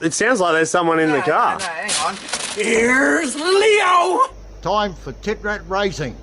It sounds like there's someone in the car. No, hang on. Here's Leo! Time for tit rat racing.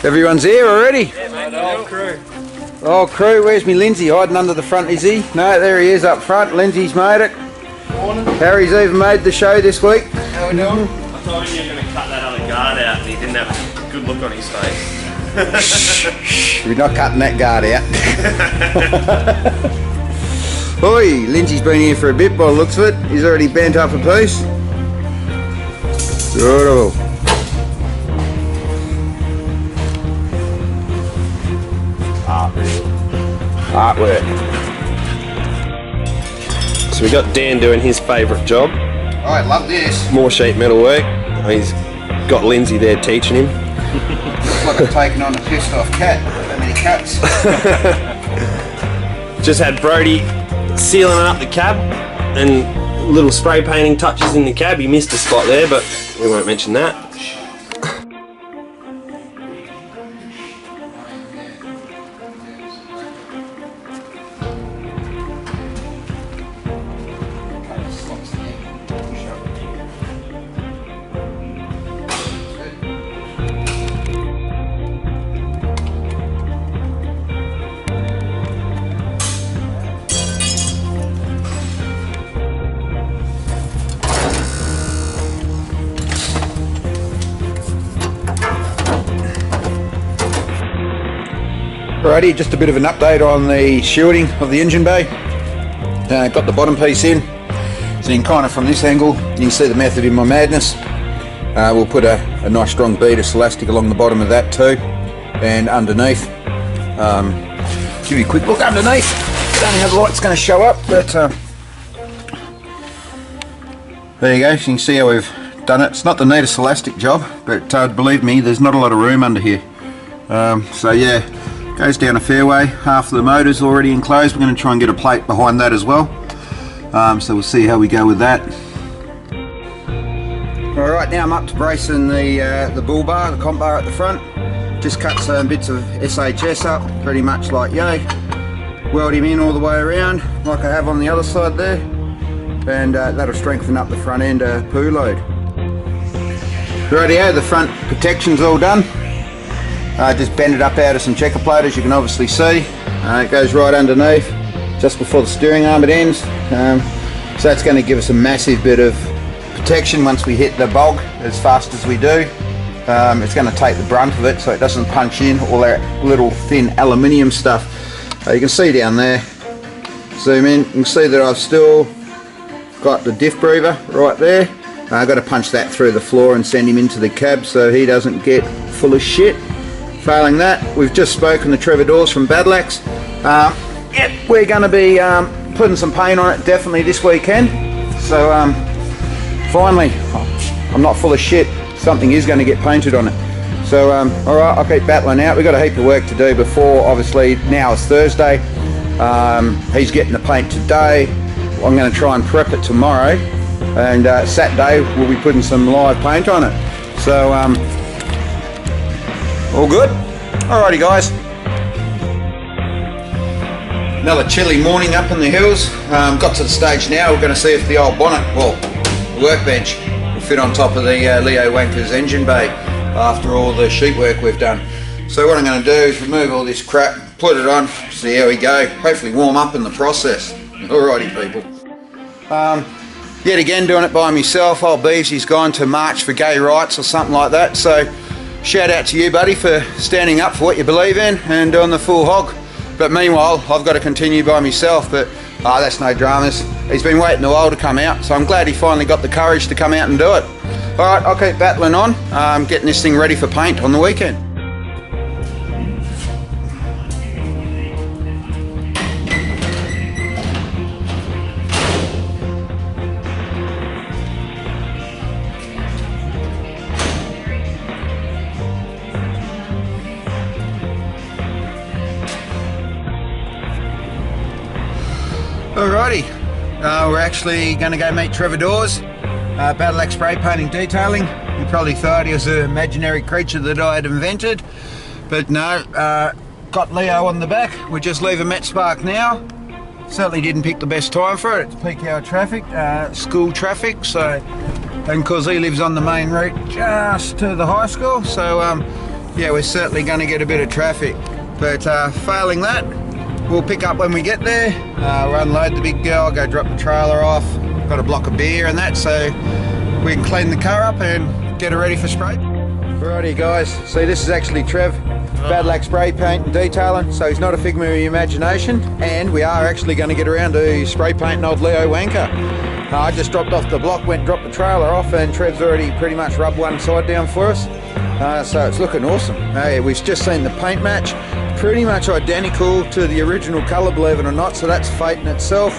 Everyone's here already? Yeah, mate, the whole crew. Oh, crew, where's me Lindsay? Hiding under the front, is he? No, there he is up front. Lindsay's made it. Morning. Harry's even made the show this week. How we doing? I told him you were going to cut that other guard out and he didn't have a good look on his face. We're not cutting that guard out. Oi, Lindsay's been here for a bit by the looks of it. He's already bent up a piece. Righto. Artwork. So we got Dan doing his favourite job. I love this. More sheet metal work. He's got Lindsay there teaching him. Looks like I've taken on a pissed off cat. That many cats. Just had Brody sealing up the cab and little spray painting touches in the cab. He missed a spot there, but we won't mention that. Alrighty, just a bit of an update on the shielding of the engine bay. Got the bottom piece in, so you can kind of from this angle, you can see the method in my madness. We'll put a nice strong bead elastic along the bottom of that too, and underneath. Give you a quick look underneath. I don't know how the light's going to show up, but there you go, so you can see how we've done it. It's not the neatest elastic job, but believe me, there's not a lot of room under here. So yeah, goes down a fair way. Half of the motor's already enclosed. We're going to try and get a plate behind that as well. So we'll see how we go with that. Alright, now I'm up to bracing the bull bar, the comp bar at the front. Just cut some bits of SHS up, pretty much like yay. Weld him in all the way around, like I have on the other side there. And that'll strengthen up the front end poo load. Rightio, the front protection's all done. Just bend it up out of some checker plate, as you can obviously see. It goes right underneath, just before the steering arm it ends. So that's going to give us a massive bit of protection once we hit the bog as fast as we do. It's going to take the brunt of it so it doesn't punch in all that little thin aluminium stuff. You can see down there, zoom in, you can see that I've still got the diff breather right there. I've got to punch that through the floor and send him into the cab so he doesn't get full of shit. Failing that, we've just spoken to Trevor Dawes from Badlax. Yep, we're going to be putting some paint on it definitely this weekend. So finally, I'm not full of shit. Something is going to get painted on it. So alright, I'll keep battling out. We've got a heap of work to do before, obviously now it's Thursday. He's getting the paint today. I'm going to try and prep it tomorrow. And Saturday we'll be putting some live paint on it. So all good? Alrighty guys. Another chilly morning up in the hills. Got to the stage now, we're going to see if the old bonnet, well, the workbench, will fit on top of the Leo Wanker's engine bay after all the sheet work we've done. So what I'm going to do is remove all this crap, put it on, see how we go, hopefully warm up in the process. Alrighty people. Yet again doing it by myself. Old Beevesy's gone to march for gay rights or something like that, so shout out to you buddy for standing up for what you believe in and doing the full hog. But meanwhile I've got to continue by myself, but that's no dramas. He's been waiting a while to come out, so I'm glad he finally got the courage to come out and do it. Alright, I'll keep battling on, getting this thing ready for paint on the weekend. Alrighty, we're actually going to go meet Trevor Dawes, Battle Axe Spray Painting Detailing. You probably thought he was an imaginary creature that I had invented, but no, got Leo on the back. We're just leaving Met Spark now. Certainly didn't pick the best time for it. It's peak hour traffic, school traffic, so, and because he lives on the main route just to the high school, so yeah, we're certainly going to get a bit of traffic. But failing that, we'll pick up when we get there. We'll unload the big girl, go drop the trailer off. Got a block of beer and that, so we can clean the car up and get her ready for spray. Alrighty guys, see this is actually Trev, Battle Axe Spray Paint and Detailing, so he's not a figment of your imagination, and we are actually going to get around to spray painting old Leo Wanker. I just dropped off the block, went and dropped the trailer off, and Trev's already pretty much rubbed one side down for us, so it's looking awesome. We've just seen the paint match, pretty much identical to the original colour, believe it or not, so that's fate in itself.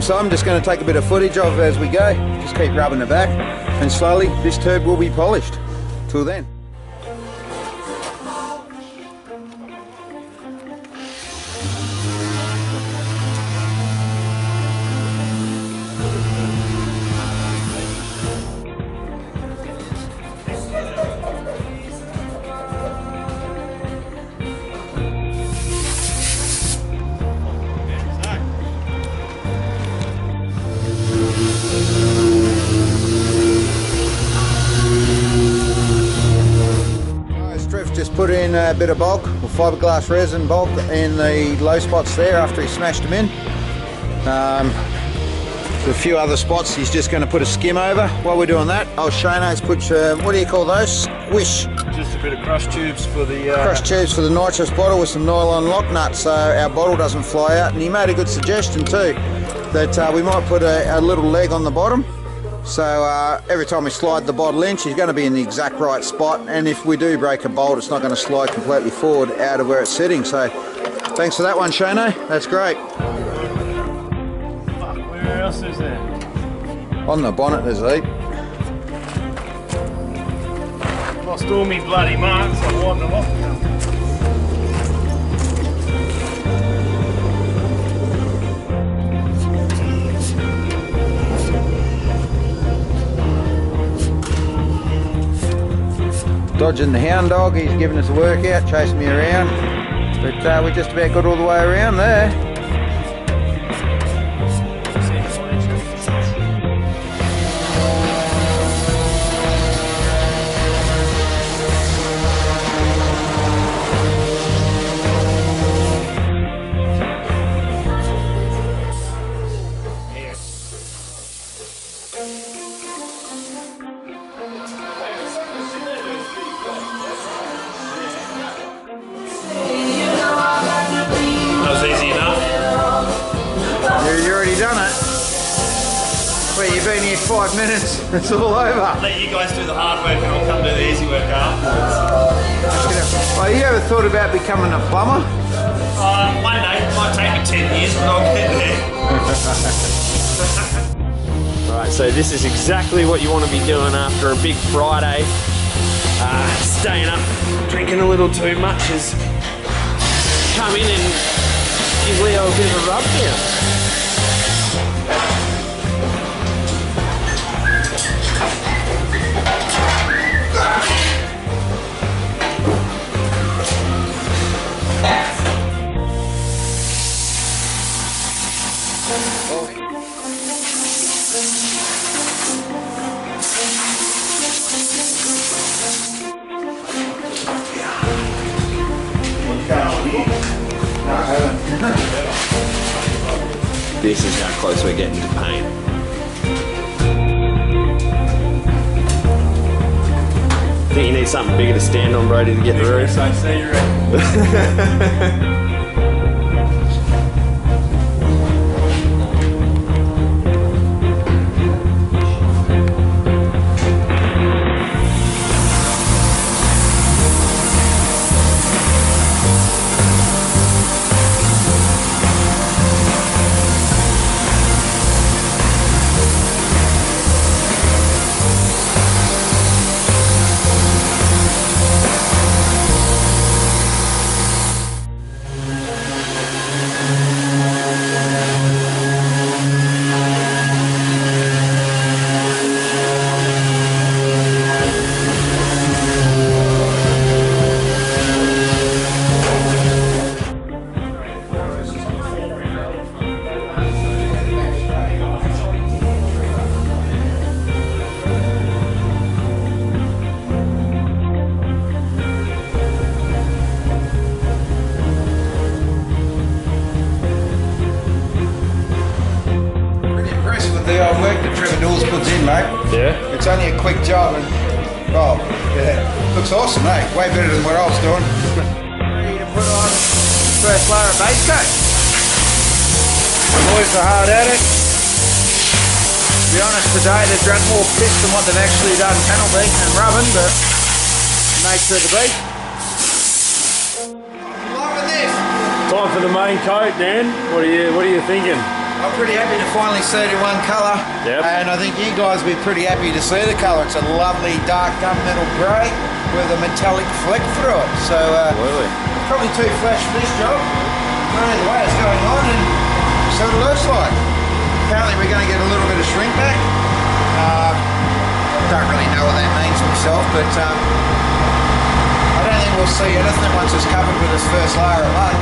So I'm just going to take a bit of footage of as we go, just keep rubbing it back, and slowly this turd will be polished. Till then. Just put in a bit of bulk, or fiberglass resin bulk in the low spots there after he smashed them in. A few other spots he's just going to put a skim over. While we're doing that, Shano's put, what do you call those? Squish. Just a bit of crush tubes for the... Crush tubes for the nitrous bottle with some nylon lock nuts so our bottle doesn't fly out. And he made a good suggestion too, that we might put a little leg on the bottom. So every time we slide the bottle in, she's going to be in the exact right spot, and if we do break a bolt, it's not going to slide completely forward out of where it's sitting. So thanks for that one, Shano. That's great. Fuck, where else is there? On the bonnet there's a heap. Lost all me bloody marks, I wiped them off now. Dodging the hound dog, he's giving us a workout, chasing me around, but we just about got all the way around there. Well, you've been here 5 minutes, it's all over. Let you guys do the hard work and I'll come do the easy work afterwards. Oh, you ever thought about becoming a plumber? One day, it might take me 10 years, but I'll get there. Alright, so this is exactly what you want to be doing after a big Friday. Staying up, drinking a little too much is come in and give Leo a bit of a rub down. This is how close we're getting to paint. I think you need something bigger to stand on, Brody, to get the roof. I say you're right. comes in, mate. Yeah. It's only a quick job and, oh, yeah, looks awesome, mate. Way better than what I was doing. Ready to put on first layer of base coat. The boys are hard at it. To be honest, today they've drunk more piss than what they've actually done panel beating and rubbing, but nature of the beast. Loving this. Time for the main coat, Dan. What are you thinking? I'm pretty happy to finally see it in one colour. Yep. And I think you guys will be pretty happy to see the colour. It's a lovely dark gunmetal grey with a metallic fleck through it. So Absolutely. probably too flash for this job. But either way, it's going on and so it looks like. Apparently we're going to get a little bit of shrink back. Don't really know what that means myself, but I don't think we'll see anything once it's covered with this first layer of mud.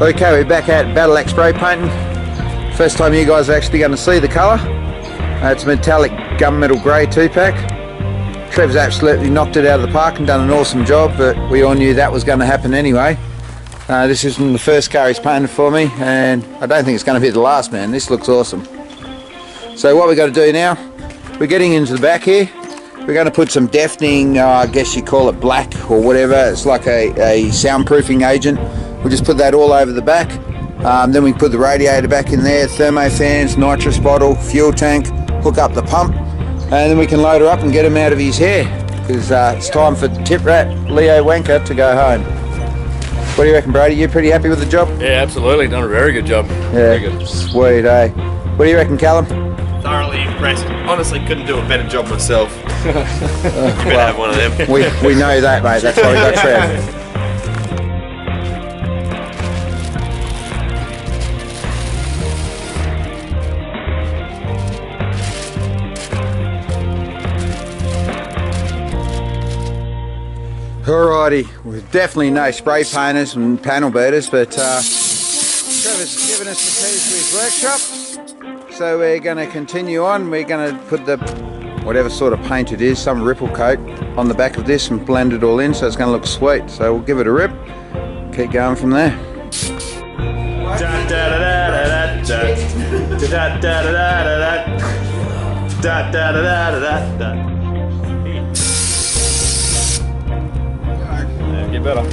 Okay, we're back at Battle Axe spray painting. First time you guys are actually going to see the colour. It's a metallic gunmetal grey 2-pack. Trev's absolutely knocked it out of the park and done an awesome job, but we all knew that was going to happen anyway. This isn't the first car he's painted for me, and I don't think it's going to be the last, man. This looks awesome. So what we're going to do now, we're getting into the back here. We're going to put some deafening, I guess you call it black or whatever. It's like a soundproofing agent. We'll just put that all over the back. Then we put the radiator back in there, thermo fans, nitrous bottle, fuel tank, hook up the pump, and then we can load her up and get him out of his hair, because it's time for Tip Rat Leo Wanker to go home. What do you reckon, Brady? You pretty happy with the job? Yeah, absolutely. Done a very good job. Yeah, very good. Sweet, eh? What do you reckon, Callum? Thoroughly impressed. Honestly, couldn't do a better job myself. You better have one of them. We know that, mate. That's why we got Trev. Alrighty, we're definitely no spray painters and panel beaters, but Trevor's given us the keys to his workshop, so we're going to continue on. We're going to put the whatever sort of paint it is, some ripple coat on the back of this and blend it all in, so it's going to look sweet. So we'll give it a rip, keep going from there. Get better.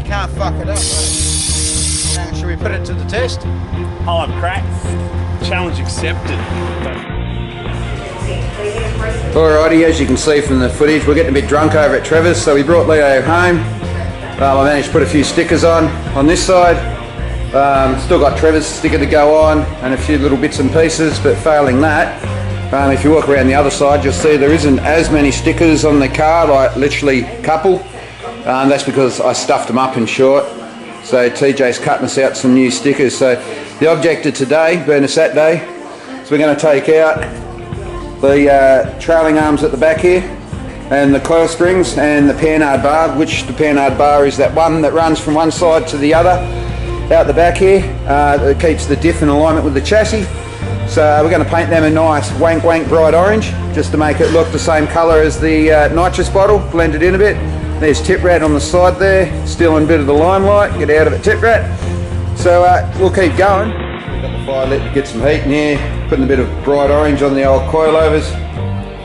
Can't fuck it up, mate. Should we put it to the test? I'm cracked. Challenge accepted. Alrighty, as you can see from the footage, we're getting a bit drunk over at Trevor's, so we brought Leo home. I managed to put a few stickers on this side. Still got Trevor's sticker to go on and a few little bits and pieces, but failing that, if you walk around the other side, you'll see there isn't as many stickers on the car, like literally a couple. That's because I stuffed them up in short. So TJ's cutting us out some new stickers. So the objective today, being a Saturday, is we're going to take out the trailing arms at the back here, and the coil springs and the panhard bar, which the panhard bar is that one that runs from one side to the other out the back here. It keeps the diff in alignment with the chassis. So we're going to paint them a nice wank bright orange, just to make it look the same colour as the nitrous bottle, blend it in a bit. There's Tip Rat on the side there, stealing a bit of the limelight. Get out of it, Tip Rat. So we'll keep going. We've got the fire lit to get some heat in here, putting a bit of bright orange on the old coilovers.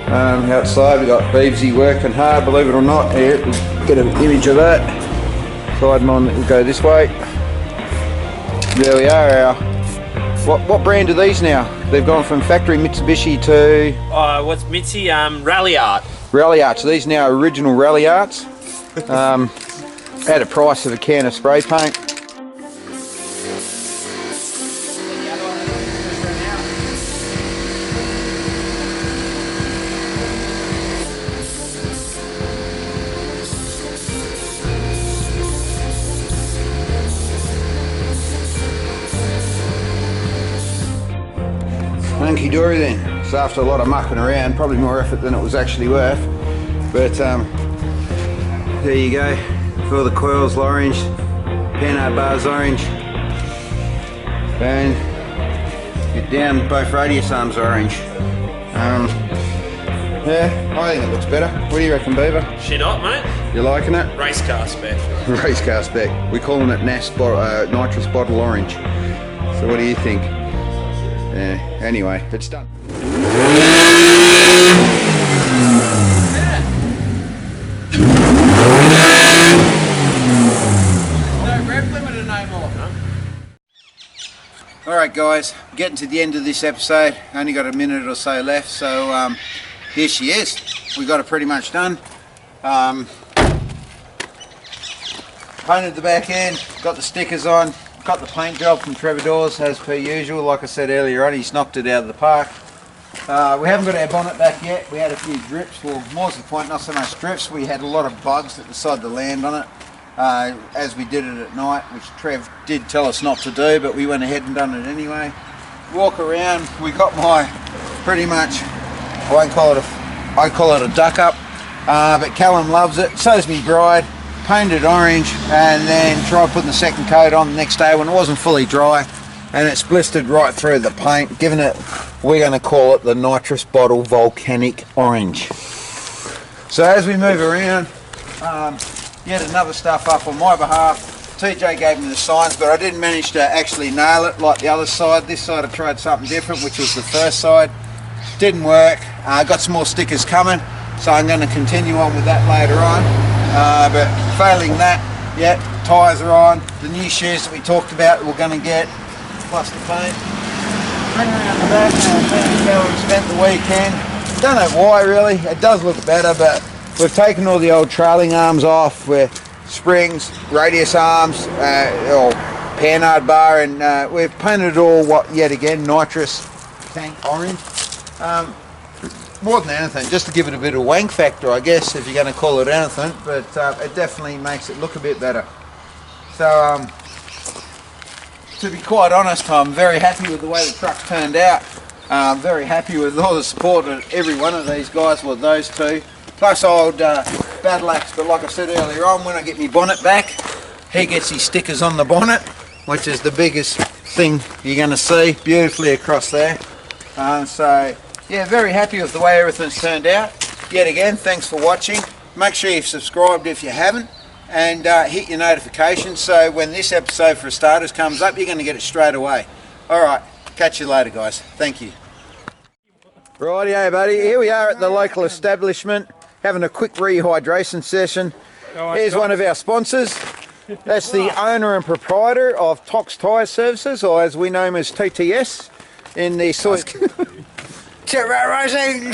Outside we've got Beebsy working hard, believe it or not. Here, we'll get an image of that. Side on, we'll go this way. There we are. What brand are these now? They've gone from factory Mitsubishi to What's Mitzi? Rally Art. Rally Arts. So these now original Rally Arts. At a price of a can of spray paint. Hunky dory then. So after a lot of mucking around, probably more effort than it was actually worth, but there you go. Fill the coils orange, panhard bars orange, and get down both radius arms orange. Yeah, I think it looks better. What do you reckon, Beaver? Shit up, mate. You liking it? Race car spec. Race car spec. We're calling it nitrous bottle orange. So what do you think? Yeah, anyway, it's done. Alright guys, getting to the end of this episode. Only got a minute or so left, so here she is. We got it pretty much done. Painted the back end, got the stickers on, got the paint job from Trevor Dawes as per usual. Like I said earlier on, he's knocked it out of the park. We haven't got our bonnet back yet. We had a few drips, well more to the point, not so much drips. We had a lot of bugs that decided to land on it as we did it at night, which Trev did tell us not to do, but we went ahead and done it anyway. Walk around, we got my pretty much, I call it a duck up, but Callum loves it, so does me bride. Painted orange and then tried putting the second coat on the next day when it wasn't fully dry, and it's blistered right through the paint, giving it, we're going to call it the nitrous bottle volcanic orange. So as we move around, yet another stuff up on my behalf. TJ gave me the signs, but I didn't manage to actually nail it like the other side. This side I tried something different, which was the first side. Didn't work. I got some more stickers coming, so I'm going to continue on with that later on. But failing that, yeah, tyres are on. The new shoes that we talked about we're going to get, plus the paint. Bring around the back, and we spent the weekend. Don't know why really, it does look better, but we've taken all the old trailing arms off with springs, radius arms, or panhard bar, and we've painted it all yet again nitrous tank orange. More than anything, just to give it a bit of wank factor, I guess, if you're going to call it anything, but it definitely makes it look a bit better. So, to be quite honest, I'm very happy with the way the truck's turned out. I'm very happy with all the support of every one of these guys, well those two, plus old Battle Axe, but like I said earlier on, when I get my bonnet back, he gets his stickers on the bonnet, which is the biggest thing you're going to see, beautifully across there. So, yeah, very happy with the way everything's turned out. Yet again, thanks for watching. Make sure you've subscribed if you haven't, and hit your notifications so when this episode for starters comes up, you're going to get it straight away. Alright, catch you later guys. Thank you. Rightio buddy, here we are at the local establishment having a quick rehydration session. Here's one of our sponsors. That's the owner and proprietor of Tox Tyre Services, or as we know him as TTS, in the Source. Chat Racing!